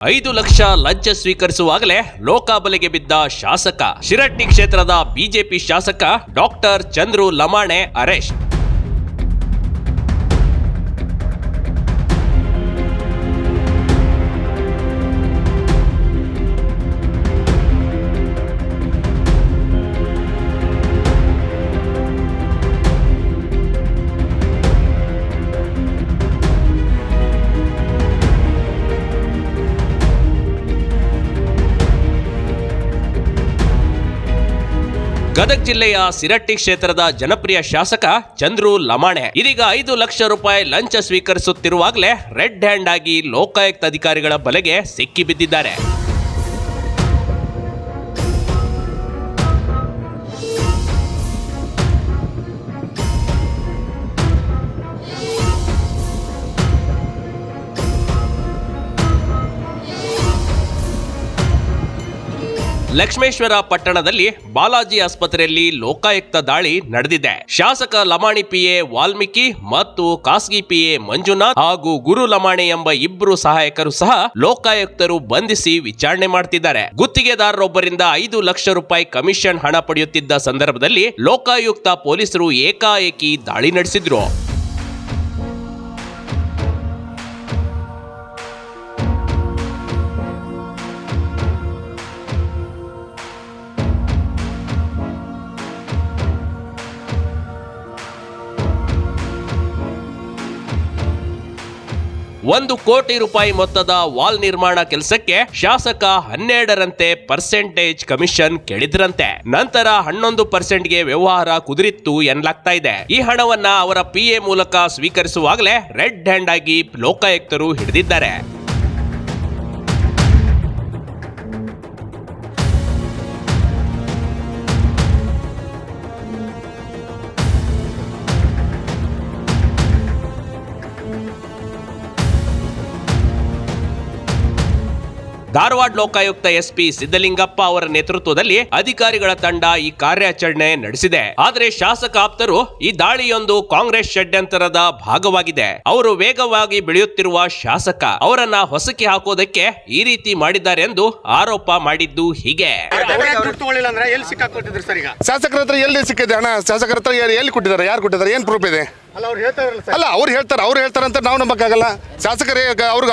5 ಲಕ್ಷ ಲಂಚ ಸ್ವೀಕರಿಸುವಾಗಲೇ ಲೋಕಾಬಲೆಗೆ ಬಿದ್ದ ಶಾಸಕ. ಶಿರಟ್ಟಿ ಕ್ಷೇತ್ರದ ಬಿಜೆಪಿ ಶಾಸಕ ಡಾಕ್ಟರ್ ಚಂದ್ರು ಲಮಾಣೆ ಅರೆಸ್ಟ್. ಗದಗ ಜಿಲ್ಲೆಯ ಸಿರಟ್ಟಿ ಕ್ಷೇತ್ರದ ಜನಪ್ರಿಯ ಶಾಸಕ ಚಂದ್ರು ಲಮಾಣೆ ಇದೀಗ 5 ಲಕ್ಷ ರೂಪಾಯಿ ಲಂಚ ಸ್ವೀಕರಿಸುತ್ತಿರುವಾಗಲೇ ರೆಡ್ ಹ್ಯಾಂಡ್ ಆಗಿ ಲೋಕಾಯುಕ್ತ ಅಧಿಕಾರಿಗಳ ಬಲೆಗೆ ಸಿಕ್ಕಿ ಬಿದ್ದಿದ್ದಾರೆ. ಲಕ್ಷ್ಮೇಶ್ವರ ಪಟ್ಟಣದಲ್ಲಿ ಬಾಲಾಜಿ ಆಸ್ಪತ್ರೆಯಲ್ಲಿ ಲೋಕಾಯುಕ್ತ ದಾಳಿ ನಡೆದಿದೆ. ಶಾಸಕ ಲಮಾಣಿ ಪಿಎ ವಾಲ್ಮೀಕಿ ಮತ್ತು ಖಾಸಗಿ ಪಿಎ ಮಂಜುನಾಥ್ ಹಾಗೂ ಗುರು ಲಮಾಣಿ ಎಂಬ ಇಬ್ಬರು ಸಹಾಯಕರು ಸಹ ಲೋಕಾಯುಕ್ತರು ಬಂಧಿಸಿ ವಿಚಾರಣೆ ಮಾಡ್ತಿದ್ದಾರೆ. ಗುತ್ತಿಗೆದಾರರೊಬ್ಬರಿಂದ 5 ಲಕ್ಷ ರೂಪಾಯಿ ಕಮಿಷನ್ ಹಣ ಪಡೆಯುತ್ತಿದ್ದ ಸಂದರ್ಭದಲ್ಲಿ ಲೋಕಾಯುಕ್ತ ಪೊಲೀಸರು ಏಕಾಏಕಿ ದಾಳಿ ನಡೆಸಿದ್ರು. ₹1 ಕೋಟಿ ಮೊತ್ತದ ವಾಲ್ ನಿರ್ಮಾಣ ಕೆಲಸಕ್ಕೆ ಶಾಸಕ 12ರಂತೆ ಪರ್ಸೆಂಟೇಜ್ ಕಮಿಷನ್ ಕೇಳಿದ್ರಂತೆ. ನಂತರ 11%ಗೆ ವ್ಯವಹಾರ ಕುದುರಿತ್ತು ಎನ್ನಲಾಗ್ತಾ ಇದೆ. ಈ ಹಣವನ್ನ ಅವರ ಪಿಎ ಮೂಲಕ ಸ್ವೀಕರಿಸುವಾಗಲೇ ರೆಡ್ ಹ್ಯಾಂಡ್ ಆಗಿ ಲೋಕಾಯುಕ್ತರು ಹಿಡಿದಿದ್ದಾರೆ. ಧಾರವಾಡ ಲೋಕಾಯುಕ್ತ ಎಸ್ಪಿ ಸಿದ್ದಲಿಂಗಪ್ಪ ಅವರ ನೇತೃತ್ವದಲ್ಲಿ ಅಧಿಕಾರಿಗಳ ತಂಡ ಈ ಕಾರ್ಯಾಚರಣೆ ನಡೆಸಿದೆ. ಆದರೆ ಶಾಸಕ ಆಪ್ತರು ಈ ದಾಳಿಯೊಂದು ಕಾಂಗ್ರೆಸ್ ಷಡ್ಯಂತರದ ಭಾಗವಾಗಿದೆ. ಅವರು ವೇಗವಾಗಿ ಬೆಳೆಯುತ್ತಿರುವ ಶಾಸಕ ಅವರನ್ನ ಹೊಸಕಿ ಹಾಕೋದಕ್ಕೆ ಈ ರೀತಿ ಮಾಡಿದ್ದಾರೆ ಎಂದು ಆರೋಪ ಮಾಡಿದ್ದು ಹೀಗೆ. ಶಾಸಕರ ಹತ್ರ ಎಲ್ಲಿ ಸಿಕ್ಕಿದೆ ಹಣ? ಶಾಸಕರ ಹತ್ರ ಎಲ್ಲಿ ಕೊಟ್ಟಿದ್ದಾರೆ? ಯಾರು ಕೊಟ್ಟಿದ್ದಾರೆ? ಏನ್ ಪ್ರೂಫ್ ಇದೆ? ಅಲ್ಲ, ಅವ್ರು ಹೇಳ್ತಾರೆ ಅಂತ ನಾವು ನಂಬಕ್ಕಾಗಲ್ಲ. ಶಾಸಕರೇ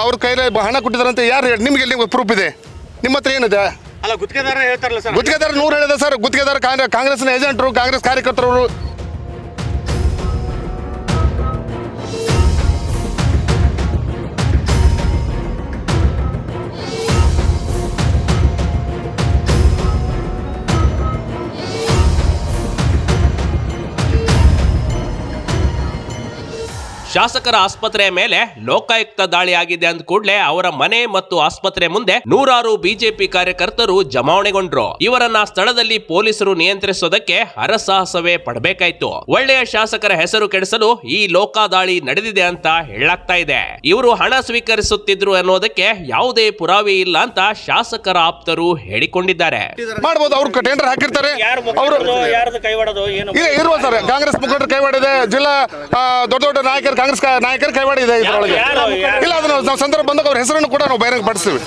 ಅವ್ರ ಕೈಲಿ ಹಣ ಕೊಟ್ಟಿದಾರಂತ ಯಾರು? ನಿಮ್ಗೆ ಎಲ್ಲಿ ಪ್ರೂಫ್ ಇದೆ? ನಿಮ್ಮ ಹತ್ರ ಏನಿದೆ? ಗುತ್ತಿಗೆದಾರ ಹೇಳ್ತಾರಲ್ಲ ಸರ್. ಗುತ್ತಿಗೆದಾರ 100 ಹೇಳಿದೆ ಸರ್. ಗುತ್ತಿಗೆದಾರ ಕಾಂಗ್ರೆಸ್ನ ಏಜೆಂಟರು, ಕಾಂಗ್ರೆಸ್ ಕಾರ್ಯಕರ್ತರು. ಶಾಸಕರ ಆಸ್ಪತ್ರೆಯ ಮೇಲೆ ಲೋಕಾಯುಕ್ತ ದಾಳಿ ಆಗಿದೆ ಅಂದ ಕೂಡಲೇ ಅವರ ಮನೆ ಮತ್ತು ಆಸ್ಪತ್ರೆ ಮುಂದೆ ನೂರಾರು ಬಿಜೆಪಿ ಕಾರ್ಯಕರ್ತರು ಜಮಾವಣೆಗೊಂಡ್ರು. ಇವರನ್ನ ಸ್ಥಳದಲ್ಲಿ ಪೊಲೀಸರು ನಿಯಂತ್ರಿಸೋದಕ್ಕೆ ಹರಸಾಹಸವೇ ಪಡಬೇಕಾಯ್ತು. ಒಳ್ಳೆಯ ಶಾಸಕರ ಹೆಸರು ಕೆಡಿಸಲು ಈ ಲೋಕ ದಾಳಿ ನಡೆದಿದೆ ಅಂತ ಹೇಳಲಾಗ್ತಾ ಇದೆ. ಇವರು ಹಣ ಸ್ವೀಕರಿಸುತ್ತಿದ್ರು ಅನ್ನೋದಕ್ಕೆ ಯಾವುದೇ ಪುರಾವೆ ಇಲ್ಲ ಅಂತ ಶಾಸಕರ ಆಪ್ತರು ಹೇಳಿಕೊಂಡಿದ್ದಾರೆ. ಮಾಡಬಹುದು, ಅವ್ರು ಟೆಂಡರ್ ಹಾಕಿರ್ತಾರೆ. ಇರುವ ಸರ್, ಕಾಂಗ್ರೆಸ್ ಮುಖಂಡರು ಕೈವಾಡಿದೆ, ಜಿಲ್ಲಾ ದೊಡ್ಡ ಕಾಂಗ್ರೆಸ್ ನಾಯಕರ ಕೈವಾಡಿದೆ ಇದರೊಳಗೆ. ಇಲ್ಲ, ಅದನ್ನು ನಾವು ಸಂದರ್ಭ ಬಂದಾಗ ಅವ್ರ ಹೆಸರನ್ನು ಕೂಡ ನಾವು ಬಹಿರಂಗ ಪಡಿಸ್ತೀವಿ.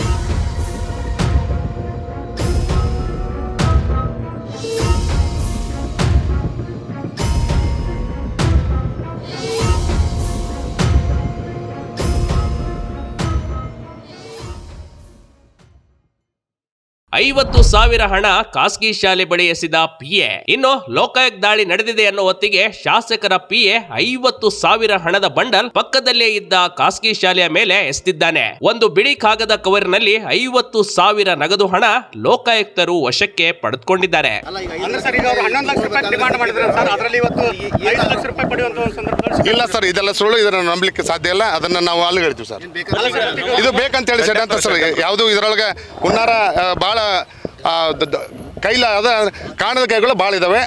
$50,000 ಹಣ ಖಾಸಗಿ ಶಾಲೆ ಬಳಿ ಎಸೆದ ಪಿಎ. ಇನ್ನು ಲೋಕಾಯುಕ್ತ ದಾಳಿ ನಡೆದಿದೆ ಅನ್ನೋ ಹೊತ್ತಿಗೆ ಶಾಸಕರ ಪಿಎ $50,000 ಹಣದ ಬಂಡಲ್ ಪಕ್ಕದಲ್ಲೇ ಇದ್ದ ಖಾಸಗಿ ಶಾಲೆಯ ಮೇಲೆ ಎಸೆದಿದ್ದಾನೆ. ಒಂದು ಬಿಳಿ ಕಾಗದ ಕವರ್ನಲ್ಲಿ $50,000 ನಗದು ಹಣ ಲೋಕಾಯುಕ್ತರು ವಶಕ್ಕೆ ಪಡೆದುಕೊಂಡಿದ್ದಾರೆ. ಇಲ್ಲ ಸರ್, ಇದೆಲ್ಲ ಸುಳ್ಳು. ಇದನ್ನು ನಂಬಲಿಕ್ಕೆ ಸಾಧ್ಯ ಇಲ್ಲ. ಅದನ್ನ ನಾವು ಅಲ್ಲಿ ಹೇಳ್ತೀವಿ ಸರ್. ಇದು ಬೇಕಂತ ಹೇಳಿ ಷಡ್ಯಂತ್ರ ಸರ್. ಯಾವುದು ಇದರೊಳಗೆ ಹುನ್ನಾರ ಭಾಳ ಕೈಲ ಅದ ಕಾಣದ ಕೈಗಳು ಭಾಳ ಇದಾವೆ.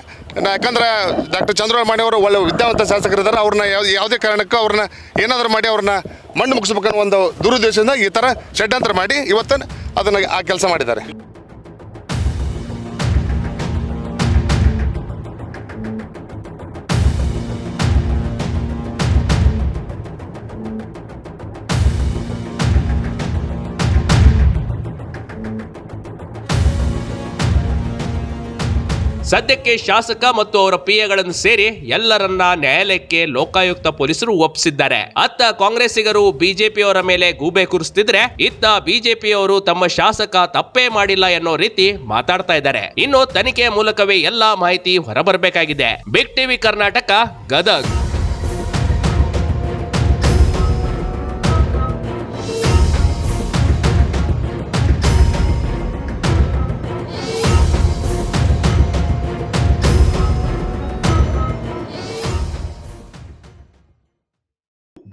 ಯಾಕಂದ್ರೆ ಡಾಕ್ಟರ್ ಚಂದ್ರಮಾಣಿ ಅವರು ಒಳ್ಳೆ ವಿದ್ಯಾವಂತ ಶಾಸಕರಿದ್ದಾರೆ. ಅವ್ರನ್ನ ಯಾವುದೇ ಕಾರಣಕ್ಕೂ ಅವ್ರನ್ನ ಏನಾದರೂ ಮಾಡಿ ಅವ್ರನ್ನ ಮಣ್ಣು ಮುಗಿಸ್ಬೇಕನ್ನೋ ಒಂದು ದುರುದ್ದೇಶದಿಂದ ಈ ಥರ ಷಡ್ಯಂತ್ರ ಮಾಡಿ ಇವತ್ತು ಅದನ್ನು ಆ ಕೆಲಸ ಮಾಡಿದ್ದಾರೆ. ಸದ್ಯಕ್ಕೆ ಶಾಸಕ ಮತ್ತು ಅವರ ಪಿಎಗಳನ್ನು ಸೇರಿ ಎಲ್ಲರನ್ನ ನ್ಯಾಯಾಲಯಕ್ಕೆ ಲೋಕಾಯುಕ್ತ ಪೊಲೀಸರು ಒಪ್ಪಿಸಿದ್ದಾರೆ. ಅತ್ತ ಕಾಂಗ್ರೆಸ್ಸಿಗರು ಬಿಜೆಪಿಯವರ ಮೇಲೆ ಗೂಬೆ ಕೂರಿಸ್ತಿದ್ರೆ, ಇತ್ತ ಬಿಜೆಪಿಯವರು ತಮ್ಮ ಶಾಸಕ ತಪ್ಪೇ ಮಾಡಿಲ್ಲ ಎನ್ನೋ ರೀತಿ ಮಾತಾಡ್ತಾ ಇದ್ದಾರೆ. ಇನ್ನು ತನಿಖೆಯ ಮೂಲಕವೇ ಎಲ್ಲಾ ಮಾಹಿತಿ ಹೊರಬರಬೇಕಾಗಿದೆ. Big TV Karnataka, Gadag.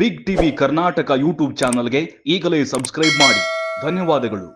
Big TV Karnataka YouTube ಚಾನಲ್ಗೆ ಈಗಲೇ ಸಬ್ಸ್ಕ್ರೈಬ್ ಮಾಡಿ. ಧನ್ಯವಾದಗಳು.